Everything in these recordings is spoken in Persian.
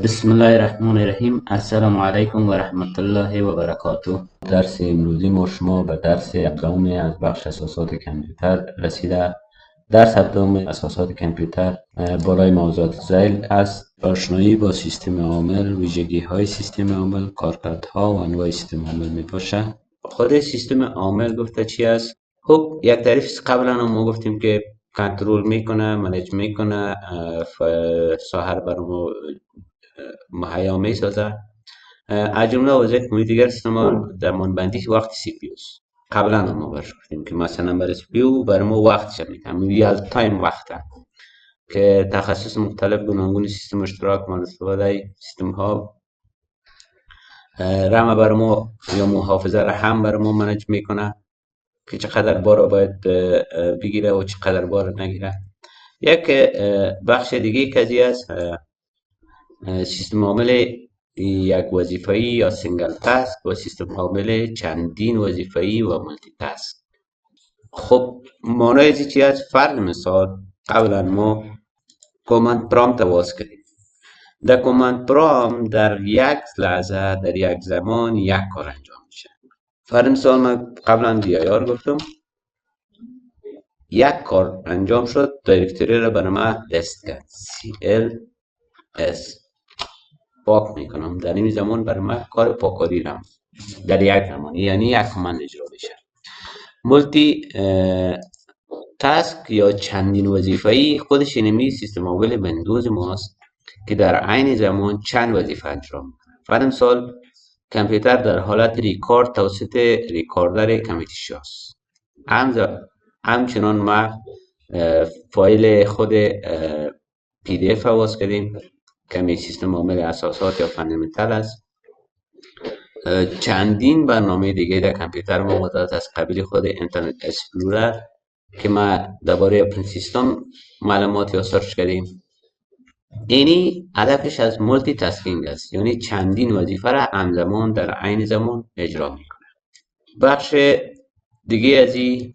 بسم الله الرحمن الرحیم. السلام علیکم و رحمت الله و برکاته. درس امروزی ما شما به درس هفتم از بخش اساسات کامپیوتر رسیده. درس هفتم اساسات کامپیوتر بالای موضوعات ذیل است: آشنایی با سیستم عامل، ویژگی های سیستم عامل، کارکردها و انواع سیستم عامل می باشه. خود سیستم عامل گفته چی است؟ خب یک تعریف قبلا هم ما گفتیم که کنترل میکنه، منیج میکنه، ساحر برامو مهیا می سازه. از جمله وظایف مهم دیگر سیستم زمانبندی وقت سی پی است. قبلا هم ما برش گفتیم که مثلا برای سی پی او برای ما وقتش میکنه، ریال تایم وقته که تخصص مختلف گوناگون سیستم اشتراک مورد استفاده سیستم ها رم برای ما یا محافظه را هم برای ما منیج میکنه که چقدر بار باید بگیره و چقدر بار نگیره. یک بخش دیگه قضیه است سیستم عامل یک وظیفه‌ای یا سینگل تاسک و سیستم عامل چندین وظیفه‌ای و مولتی تاسک. خب معنای از چی است؟ فرض مثال قبلا ما کامند پرامپت باز کردیم. در کامند پرامپت در یک لحظه در یک زمان یک کار انجام میشه. فرض مثال من قبلا دیار گفتم یک کار انجام شد، دایرکتوری را برای من دست کرد CLS پاک میکنم. در این زمان برای من کار پاکاری رم در یک زمان، یعنی یک کامند اجرا بشه. مولتی تاسک یا چندین وظیفه‌ای خودش اینمی سیستم عامل ویندوز ماست که در عین زمان چند وظیفه انجام میکنه. فرض مثال کامپیوتر در حالت ریکارد توسط ریکاردر کمیتیشی است. همچنان ما فایل خود پی دی اف باز کردیم که سیستم عامل اساسات یا فاندامنتال است. چندین برنامه دیگه در کامپیوتر ما موجود از قبیل خود اینترنت اسپلورر که ما درباره اپراتینگ سیستم معلومات یا سرچ کردیم. اینی هدفش از مولتی تاسکینگ است، یعنی چندین وظیفه را همزمان در عین زمان اجرا میکنه. بخش دیگه از این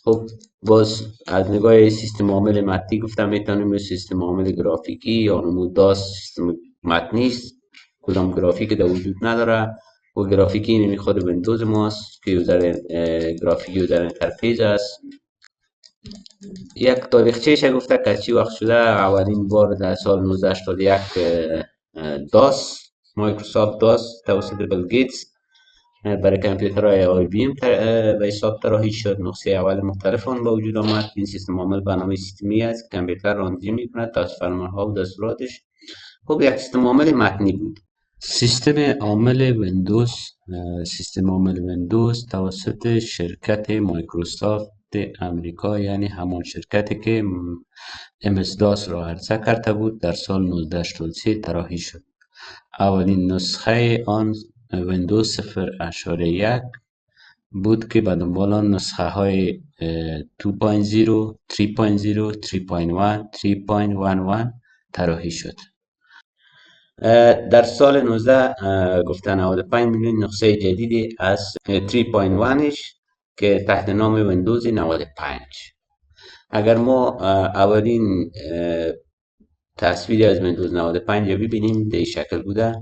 خب باز از نگاه سیستم عامل متنی گفتم میتونیم سیستم عامل گرافیکی یا نموداس سیستم متنی است. کدام گرافیک در وجود نداره و گرافیکی اینمی خود ویندوز ماست که یوزر گرافیک یوزر انترفیس است. یک تاریخچهش گفته که چی وقت شده اولین بار در سال 1981 داس مایکروسافت داس توسط بیل گیتس برای کامپیوترهای آی بی ام به حساب طراحی شد. نسخه اول مختلف آن با وجود آمد. این سیستم عامل برنامه سیستمی است که کامپیوتر رانندگی میکند توسط فرمانها و دستوراتش. خب یک سیستم عامل متنی بود. سیستم عامل ویندوز توسط شرکت مایکروسافت امریکا، یعنی همان شرکتی که MS DOS را عرضه کرده بود، در سال 1983 طراحی شد. اولین نسخه آن ویندوز 0.1 بود که به دنبال آن نسخه های 2.0 3.0 3.1 3.11 طراحی شد. در سال 19 گفتن 95 میلیون نسخه جدیدی از 3.1 که تحت نام ویندوز 95. اگر ما اولین تصویری از ویندوز 95 ببینیم به این شکل بوده.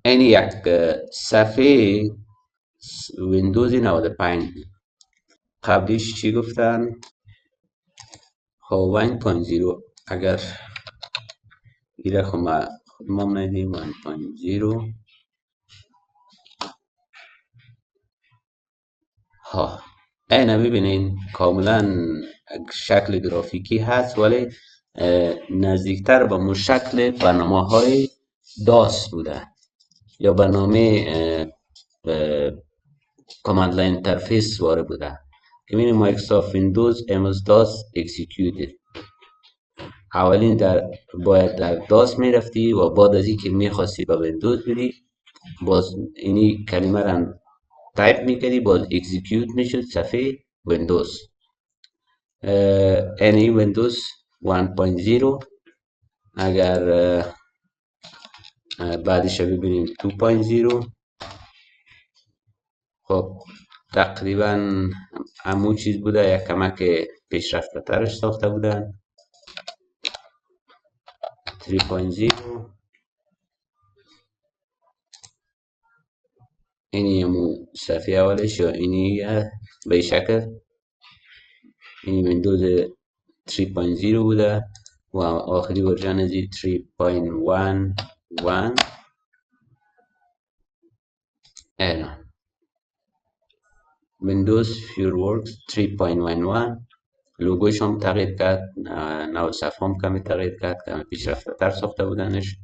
این یک صفحه ویندوز 95 قبلیش چی گفتن؟ خب 1.0 اگر ایره خودمون ندیم 1.0 ها اینه ببینین کاملا شکل گرافیکی هست ولی نزدیکتر به مو شکل برنامه های داس بوده یا برنامه کامند لاین اینترفیس وارد بوده که می‌بینیم مایکروسافت ویندوز MS DOS اکسیکیوتد. اولین باید در داس میرفتی و بعد از اینکه میخواستی به ویندوز بری باز اینی کلمه را تایپ میکردی باز اکزیکیوت میشد صفحه ویندوز. اینی ویندوز 1.0 اگر بعدش ببینیم 2.0. خب تقریبا همون چیز بوده، یک کمک پیشرفته ترش ساخته بودن. 3.0 اینی همون صفحه اولش، یا اینی به این شکل. این ویندوز 3.0 بوده و آخری ورژن از 3.11 اعلان. ویندوز فیورورکس 3.11 لوگوش هم تغییر کرد، نو صفحه هم کمی تغییر کرد، کمی پیشرفته تر ساخته بودنش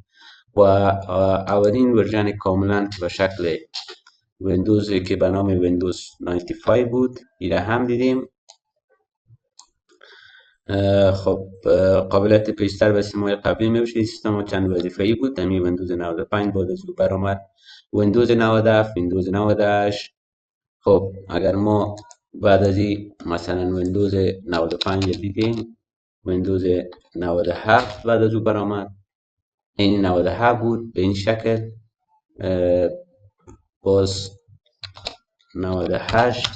و اولین ورژن کاملا به شکل ویندوزی که به نام ویندوز 95 بود ایره هم دیدیم. خب قابلیت پیشتر به سیستم‌های قبلی میباشید. سیستم چند وظیفه‌ای بود. دمی ویندوز 95 بعد از او برآمد ویندوز 97، ویندوز 98. خب اگر ما بعد از این مثلا ویندوز 95 دیدیم، ویندوز 97 بعد از او برآمد. این 97 بود به این شکل. باز 98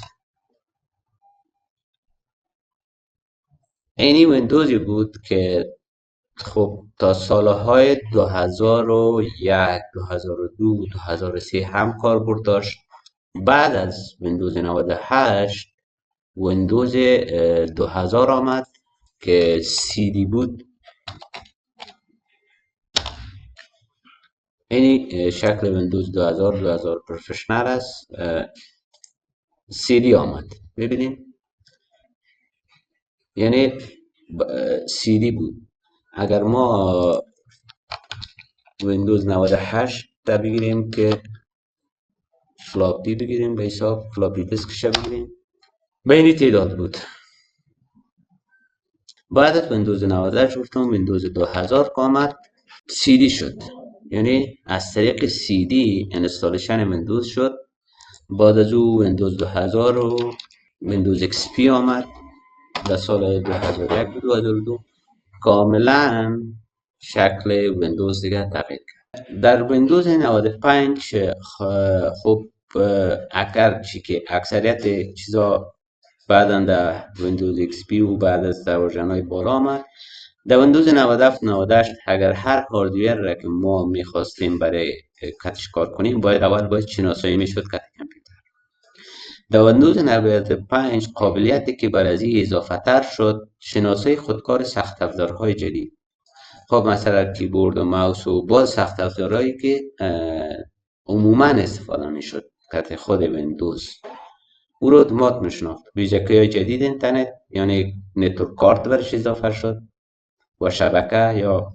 اینی ویندوزی بود که خب تا سالهای 2001 2002 2003 هم کاربرد داشت. بعد از ویندوز 98 ویندوز 2000 آمد که CD بود. این شکل ویندوز 2000 پروفشنال است. CD آمد، ببینید یعنی CD بود. اگر ما ویندوز 98 تا بگیریم که فلاپی بگیریم، به حساب فلاپی دیسکش بگیریم، به این تعداد بود. بعد از ویندوز 98 گفتم ویندوز 2000 آمد، CD شد، یعنی از طریق CD انستالیشن ویندوز شد. بعد از او ویندوز 2000 و ویندوز XP آمد در سال 2001 و 2002. کاملا شکل ویندوز دیگه تغییر کرد. در ویندوز 95 خب اگر چی که اکثریت چیزا بعدا در ویندوز XP و بعد از ورژن های بالا آمد. در ویندوز 97 98 اگر هر هاردویر را که ما میخواستیم برای کتش کار کنیم باید شناسایی میشد کت کامپیوتر. در ویندوز 95 قابلیتی که بر از این اضافه تر شد شناسایی خودکار سخت افزارهای جدید. خب مثلا کیبورد و ماوس و باز سخت افزارهایی که عموما استفاده میشد کت خود ویندوز او رو اتومات میشناخت. ویژگی‌های جدید اینترنت یعنی نتورک کارت برش اضافه شد و شبکه یا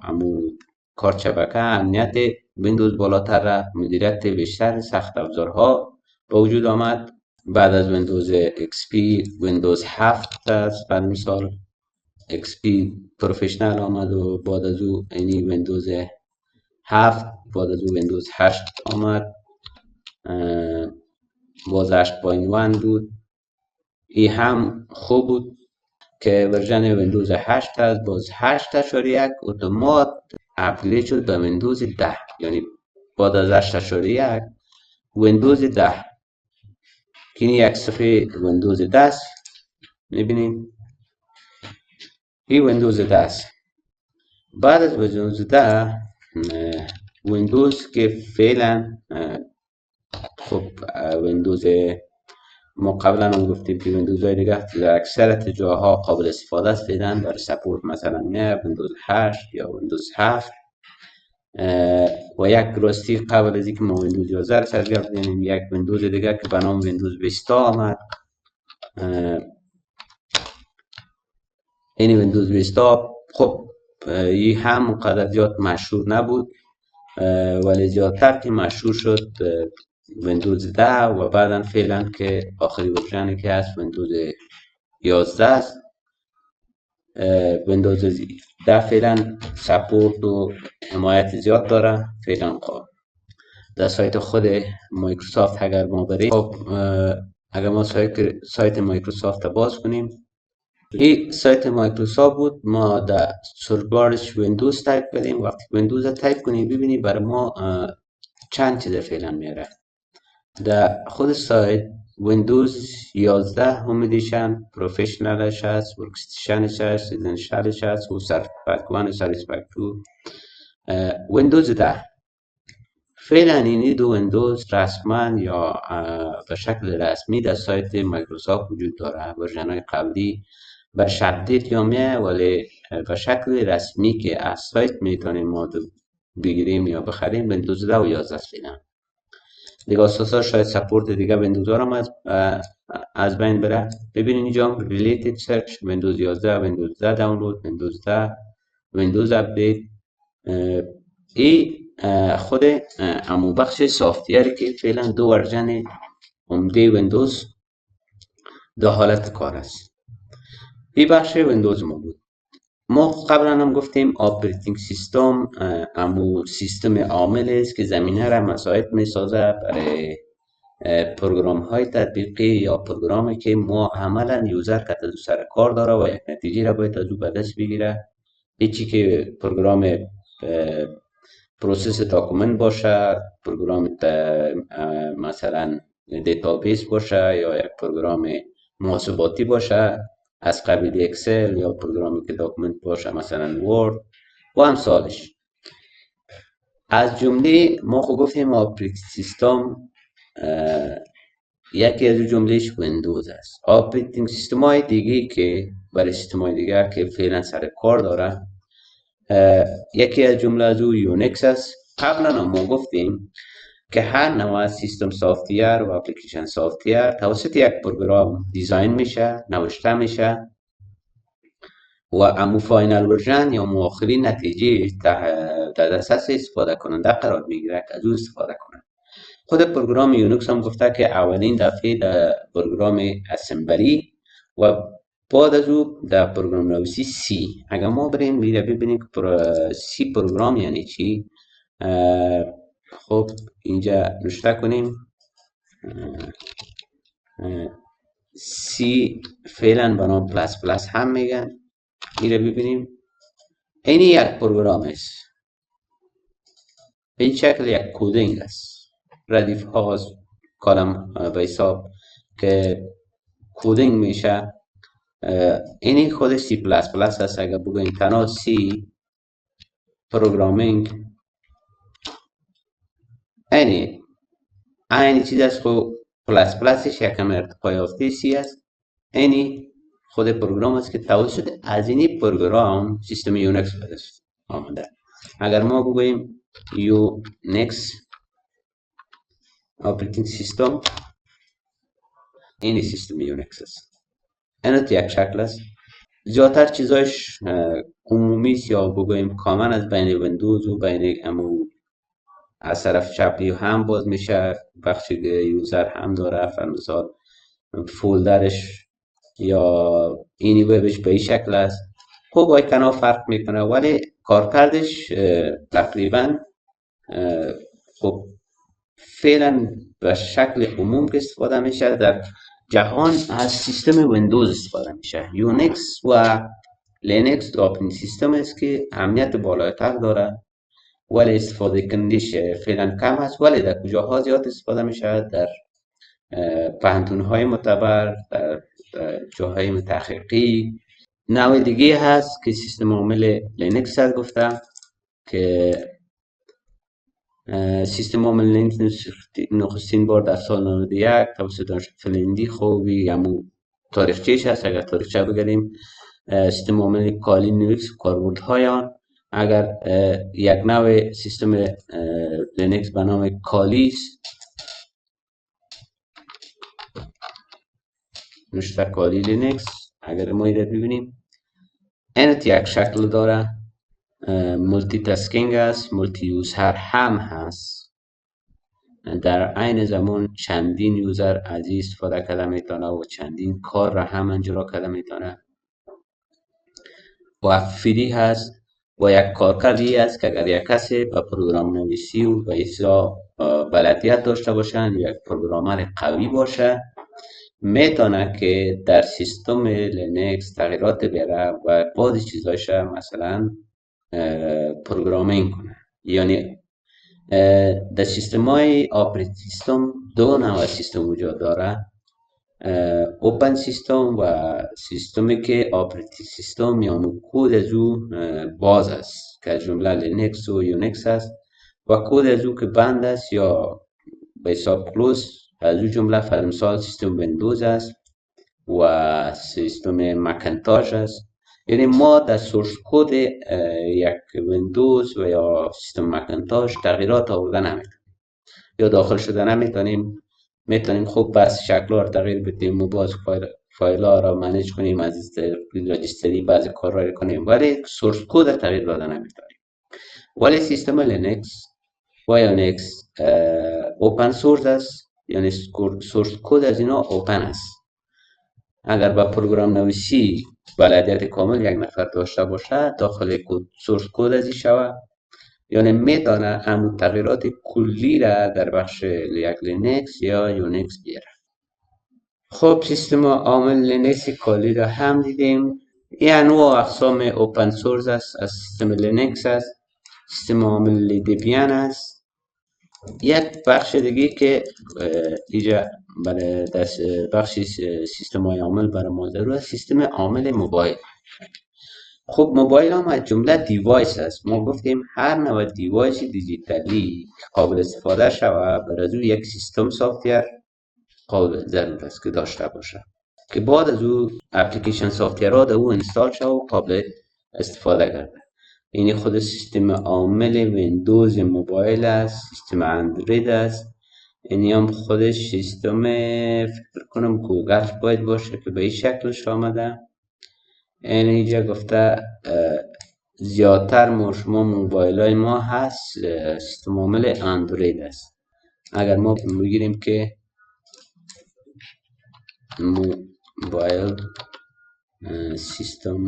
کارت شبکه امنیت ویندوز بالاتر رفت. مدیریت بیشتر سخت افزارها به وجود آمد. بعد از ویندوز XP ویندوز 7 است، بعد مثال XP پروفشنال آمد و بعد از او اینی ویندوز 7، بعد از او ویندوز 8 آمد، باز 8.1 بود. این هم خوب بود که ورژن ویندوز 8 است. باز 8.1 اتومات اپگرید شد به ویندوز 10، یعنی بعد از 8.1 ویندوز 10 که این یک صفحه ویندوز 10 است. میبینید این ویندوز 10 است. بعد از ویندوز 10 ویندوز که فعلا خب ویندوز ما قبلا هم گفتیم که ویندوز های دیگه در اکثر جاها قابل استفاده است فعلا در سپورت، مثلا نه ویندوز 8 یا ویندوز 7 و یک راستی قبل از اینکه ما ویندوز 11 سرگرم کنیم یک ویندوز دیگه که به نام ویندوز ویستا آمد. این ویندوز ویستا خب این هم قدر زیاد مشهور نبود ولی زیادتر که مشهور شد ویندوز 10 و بعدا فعلا که آخری ورژنی که هست ویندوز 11 است. ویندوز 10 فعلا سپورت و حمایت زیاد داره. فعلا در سایت خود مایکروسافت اگر ما بریم، خب اگر ما سایت مایکروسافت باز کنیم، این سایت مایکروسافت بود. ما در سرچ ویندوز تایپ کردیم. وقتی ویندوز تایپ کنیم ببینید برای ما چند چیز فعلا میاره. در خود سایت ویندوز 11 هم ادیشن پروفیشنلش هست، ورکستیشنش هست، ایزنشلش هست و سرتیفاید 1 و سرتیفاید 2. ویندوز 10 فعلا اینی دو ویندوز رسما یا به شکل رسمی در سایت مایکروسافت وجود داره. ورژن های قبلی به شدت یامیه، ولی به شکل رسمی که از سایت میتونیم ما بگیریم یا بخریم ویندوز 10 و 11 فعلا. دیگه اساسا شاید سپورت دیگه ویندوز ها هم از بین بره. ببینید اینجا ریلیتد سرچ ویندوز 11 ویندوز 10 دانلود ویندوز 10 ویندوز اپدیت. ای خود امو بخش سافتیری که فعلا دو ورژن عمده ویندوز در حالت کار است. این بخش ویندوز ما بود. ما قبلا هم گفتیم آپریتینگ سیستم امو سیستم عامل است که زمینه را مساعد می سازه برای پروگرام های تطبیقی یا پروگرامی که ما عملا یوزر که از سر کار داره و یک نتیجه را باید از او به دست بگیره. هیچی که پروگرام پروسس داکومنت باشه، پروگرام مثلا دیتابیس باشه یا یک پروگرام محاسباتی باشه از قبیل اکسل یا پروگرامی که داکومنت باشه مثلا ورد و امثالش. از جمله ما خود گفتیم آپریتینگ سیستم یکی از جملهش ویندوز است. آپریتینگ سیستم های دیگه که برای سیستم های دیگه که فعلا سر کار داره یکی از جمله از او یونیکس است. قبلا ما گفتیم که هر نوع سیستم سافتیر و اپلیکیشن سافتیر توسط یک پروگرام دیزاین میشه، نوشته میشه و امو فاینال ورژن یا آخرین نتیجه در دسترس استفاده کننده قرار میگیره که از او استفاده کنه. خود پروگرام یونیکس هم گفته که اولین دفعه در پروگرام اسمبلی و بعد از او در پروگرام نویسی سی. اگر ما بریم میره ببینیم سی پروگرام یعنی چی. خب اینجا نوشته کنیم سی فعلا به نام پلاس پلاس هم میگن. میره ببینیم این یک پروگرام است، به این شکل یک کودینگ است. ردیف ها کالم به حساب که کودینگ میشه. اینی خود سی پلاس پلاس هست. اگر بگویم تنها سی پروگرامینگ اینی چیز است. خب پلاس پلاسش یکم ارتقا یافته سی است. اینی خود پروگرام است که توسط از اینی پروگرام سیستم یونیکس به دست آمده. اگر ما بگوییم یونیکس آپریتینگ سیستم اینی سیستم یونیکس است. اینو یک شکل است. زیادتر چیزایش عمومی است یا بگوییم کامن از بین ویندوز و بین امو از طرف چپی هم باز میشه. بخش یوزر هم داره، فرمثال فولدرش یا اینی وبش به این شکل است. خب باید کنار فرق میکنه ولی کارکردش تقریبا خب فعلا به شکل عموم که استفاده میشه در جهان از سیستم ویندوز استفاده میشه. یونیکس و لینکس دو آپریتینگ سیستم است که اهمیت بالاتر داره ولی استفاده کنندش فعلا کم است، ولی در کجاها زیاد استفاده میشه؟ در پانتون‌های معتبر، در جاهای متحققی. نوع دیگه هست که سیستم عامل لینکس هست. گفتم که سیستم عامل لینکس نخستین بار در سال 91 توسط فلندی خوبی همو تاریخچهش هست. اگر تاریخچه بگردیم سیستم عامل کالی لینکس کاربردهای آن، اگر یک نوع سیستم لینکس به نام کالی است، نوشته کالی لینکس. اگر ما اینو ببینیم اینت یک شکل داره، مولتی تاسکینگ است، مولتی یوزر هم هست. در عین زمان چندین یوزر از این استفاده کرده میتونه و چندین کار را هم اجرا کرده میتونه و فری هست و یک کارکردی است که اگر یک کسی به پروگرام نویسی و به اجرا بلدیت داشته باشن، یک پروگرامر قوی باشه، میتونه که در سیستم لینکس تغییرات بیاره و بعضی چیزایش مثلا پروگرامینگ کنه. یعنی در سیستم های آپریتینگ سیستم دو نوع سیستم وجود داره. اوپن سیستم و سیستمی که آپریتینگ سیستم یا کد از او باز است که از جمله لینکس و یونیکس است و کد از او که بند است یا به حساب کلوز از او جمله مثال سیستم ویندوز است و سیستم مکینتاش است. یعنی ما در سورس کد یک ویندوز و یا سیستم مکینتاش تغییرات آورده نمیتونیم یا داخل شده نمیتونیم. میتونیم خوب بس شکل رو تغییر بدیم و باز فایل ها را منیج کنیم، از رجیستری بعضی کار را کنیم، ولی سورس کد تغییر داده نمیتونیم. ولی سیستم لینکس و یونیکس اوپن سورس است، یعنی سورس کد از اینا اوپن است. اگر با پروگرام نویسی بلدیت کامل یک نفر داشته باشه داخل سورس کد ازی شود، یعنی میتونه همون تغییرات کلی را در بخش یک لینکس یا یونیکس بیاره. خب سیستم عامل لینکس کلی را هم دیدیم. این انواع اقسام اوپن سورس است. از سیستم لینکس است، سیستم عامل دیبیان است. یک بخش دیگه که اینجا برای بخش سیستم های عامل برای ما ضرور است، سیستم عامل موبایل. خب موبایل هم از جمله دیوایس است. ما گفتیم هر نوع دیوایس دیجیتالی قابل استفاده شود برای او یک سیستم سافتور قابل ضرور است که داشته باشه که بعد از او اپلیکیشن سافتورها در او انستال شود و قابل استفاده گردد. یعنی خود سیستم عامل ویندوز موبایل است، سیستم اندروید است. یعنی هم خودش سیستم فکر کنم گوگل باید باشه که به این شکلش آمده. این اینجا گفته زیادتر شما موبایل های ما هست سیستم عامل اندروید است. اگر ما بگیریم که موبایل سیستم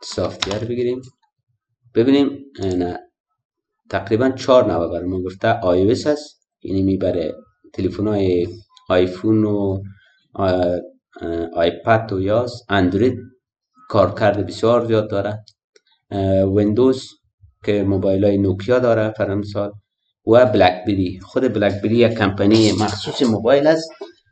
سافتور بگیریم ببینیم تقریبا 4 نوع برای ما گفته. iOS است، یعنی میبره تلفن های آیفون و آیپد و یاس. اندروید کارکرد بسیار زیاد داره. ویندوز که موبایل های نوکیا داره فرامثال، و بلک بری. خود بلک بری یک کمپانی مخصوص موبایل است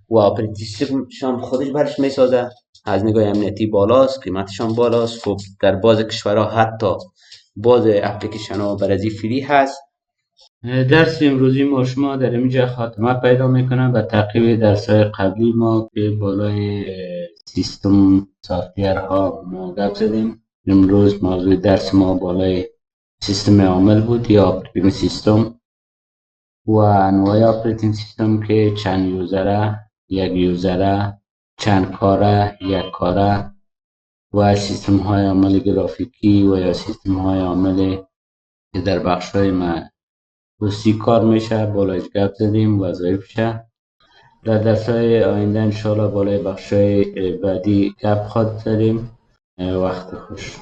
و آپریتینگ سیستم خودش برش میسازه. از نگاه امنیتی بالاست، قیمتشان بالاست. خب در بعض کشورها حتی بعض اپلیکیشن ها برای فری هست. درس امروزی ما شما در اینجا خاتمه پیدا میکنم و تعقیب درس های قبلی ما که بالای سیستم سافتور ها ما گپ زدیم. امروز موضوع درس ما بالای سیستم عامل بود یا آپریتینگ سیستم و انواع آپریتینگ سیستم که چند یوزره، یک یوزره، چند کاره، یک کاره و سیستم های عامل گرافیکی و یا سیستم های عامل که در بخش های خصوصی کار میشه بالای گپ زدیم وظایفشه. در درس های آینده انشاءالله بالای بخش های بعدی گپ خواهد زدیم. وقت خوش.